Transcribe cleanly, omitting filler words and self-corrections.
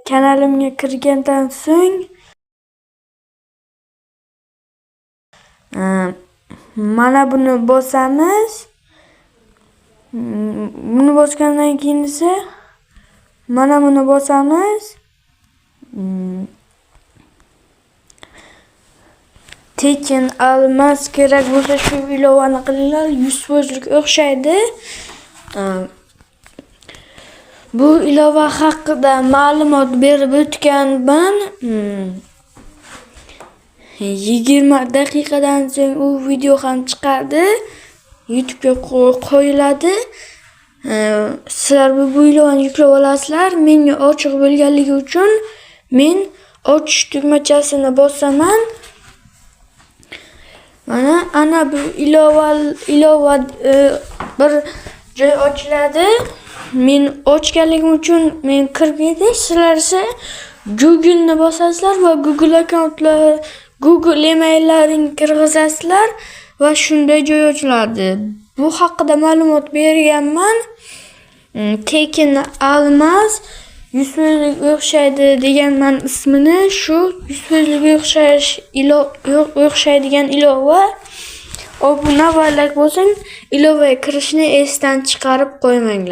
kanalimga kirgandan so'ng mana buni bosamiz. Buni bosgandan keyin esa mana buni bosamiz. Tekin almas kerak bo'lsa shu ilovani qilinglar, 100% o'xshaydi. Bu ilova haqida ma'lumot berib o'tganman. 20 daqiqadan so'ng u video ham chiqadi. YouTube'ga qo'yiladi. Sizlar bu ilovani yuklab olasizlar. Menga ochiq bo'lganligi uchun men ochish tugmachasini bosaman. Ana bu ilova bir joy ochiladi. Men ochganligim uchun men kirib ketdim. Sizlar esa Google'ni bosasizlar va Google akkauntlar, Google emaillerini kirgizasizlar va shunday joy ochiladi. Bu haqida ma'lumot berganman. Tekin almas 100% o'xshaydi deganman ismini. Shu 100% o'xshaydigan ilova. Obuna va like bosing, ilovaga kirishni esdan chiqarib qo'ymanglar.